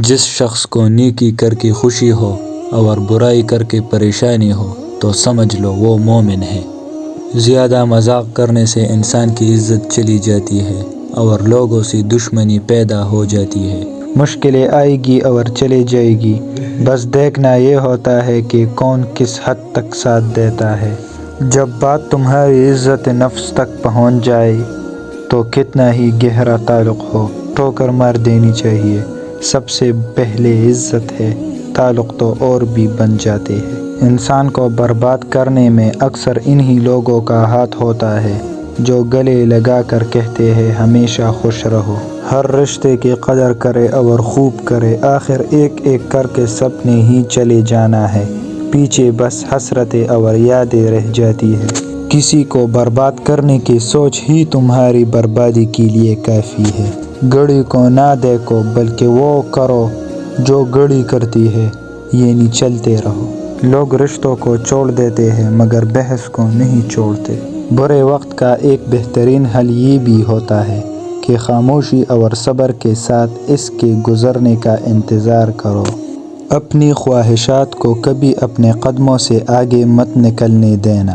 جس شخص کو نیکی کر کے خوشی ہو اور برائی کر کے پریشانی ہو تو سمجھ لو وہ مومن ہے۔ زیادہ مذاق کرنے سے انسان کی عزت چلی جاتی ہے اور لوگوں سے دشمنی پیدا ہو جاتی ہے۔ مشکلیں آئے گی اور چلے جائے گی، بس دیکھنا یہ ہوتا ہے کہ کون کس حد تک ساتھ دیتا ہے۔ جب بات تمہاری عزت نفس تک پہنچ جائے تو کتنا ہی گہرا تعلق ہو، ٹھوکر مار دینی چاہیے۔ سب سے پہلے عزت ہے، تعلق تو اور بھی بن جاتے ہیں۔ انسان کو برباد کرنے میں اکثر انہی لوگوں کا ہاتھ ہوتا ہے جو گلے لگا کر کہتے ہیں ہمیشہ خوش رہو، ہر رشتے کی قدر کرے اور خوب کرے، آخر ایک ایک کر کے سب نے ہی چلے جانا ہے، پیچھے بس حسرتیں اور یادیں رہ جاتی ہے۔ کسی کو برباد کرنے کی سوچ ہی تمہاری بربادی کے لیے کافی ہے۔ گھڑی کو نہ دیکھو بلکہ وہ کرو جو گھڑی کرتی ہے، یعنی چلتے رہو۔ لوگ رشتوں کو چھوڑ دیتے ہیں مگر بحث کو نہیں چھوڑتے۔ برے وقت کا ایک بہترین حل یہ بھی ہوتا ہے کہ خاموشی اور صبر کے ساتھ اس کے گزرنے کا انتظار کرو۔ اپنی خواہشات کو کبھی اپنے قدموں سے آگے مت نکلنے دینا۔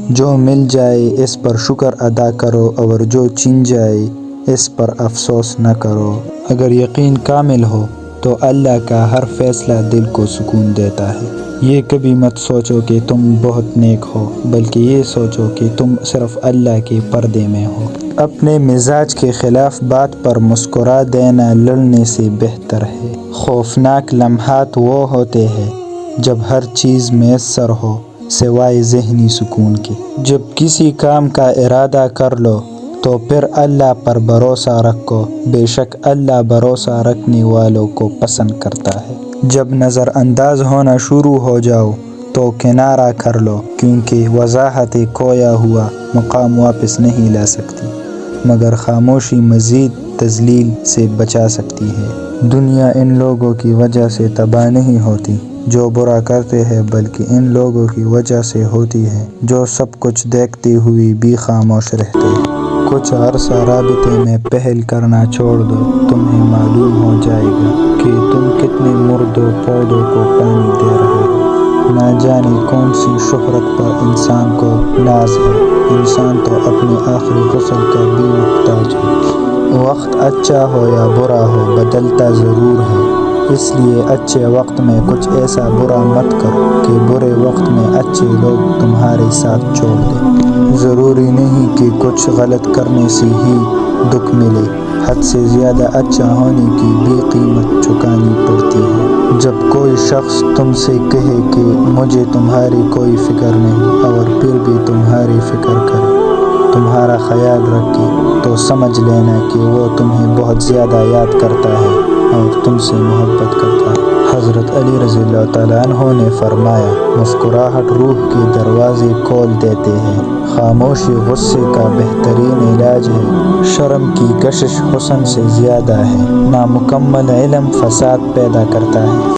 جو مل جائے اس پر شکر ادا کرو اور جو چھن جائے اس پر افسوس نہ کرو۔ اگر یقین کامل ہو تو اللہ کا ہر فیصلہ دل کو سکون دیتا ہے۔ یہ کبھی مت سوچو کہ تم بہت نیک ہو، بلکہ یہ سوچو کہ تم صرف اللہ کے پردے میں ہو۔ اپنے مزاج کے خلاف بات پر مسکرا دینا لڑنے سے بہتر ہے۔ خوفناک لمحات وہ ہوتے ہیں جب ہر چیز میسر ہو سوائے ذہنی سکون کے۔ جب کسی کام کا ارادہ کر لو تو پھر اللہ پر بھروسہ رکھو، بے شک اللہ بھروسہ رکھنے والوں کو پسند کرتا ہے۔ جب نظر انداز ہونا شروع ہو جاؤ تو کنارہ کر لو، کیونکہ وضاحت کھویا ہوا مقام واپس نہیں لا سکتی، مگر خاموشی مزید تذلیل سے بچا سکتی ہے۔ دنیا ان لوگوں کی وجہ سے تباہ نہیں ہوتی جو برا کرتے ہیں، بلکہ ان لوگوں کی وجہ سے ہوتی ہے جو سب کچھ دیکھتے ہوئے بھی خاموش رہتے ہیں۔ کچھ عرصہ رابطے میں پہل کرنا چھوڑ دو، تمہیں معلوم ہو جائے گا کہ تم کتنے مردوں پودوں کو پانی دے رہے ہو۔ نہ جانے کون سی شہرت پر انسان کو ناز ہے، انسان تو اپنے آخری غسل کا بھی محتاج ہے۔ وقت اچھا ہو یا برا ہو بدلتا ضرور ہے، اس لیے اچھے وقت میں کچھ ایسا برا مت کرو کہ برے وقت میں اچھے لوگ تمہارے ساتھ چھوڑ دیں۔ ضروری نہیں کہ کچھ غلط کرنے سے ہی دکھ ملے، حد سے زیادہ اچھا ہونے کی بھی قیمت چکانی پڑتی ہے۔ جب کوئی شخص تم سے کہے کہ مجھے تمہاری کوئی فکر نہیں اور پھر بھی تمہاری فکر کرے، تمہارا خیال رکھے، تو سمجھ لینا کہ وہ تمہیں بہت زیادہ یاد کرتا ہے اور تم سے محبت کرتا ہے۔ حضرت علی رضی اللہ تعالیٰ عنہ نے فرمایا، مسکراہٹ روح کے دروازے کھول دیتے ہیں، خاموشی غصے کا بہترین علاج ہے، شرم کی کشش حسن سے زیادہ ہے، نامکمل علم فساد پیدا کرتا ہے۔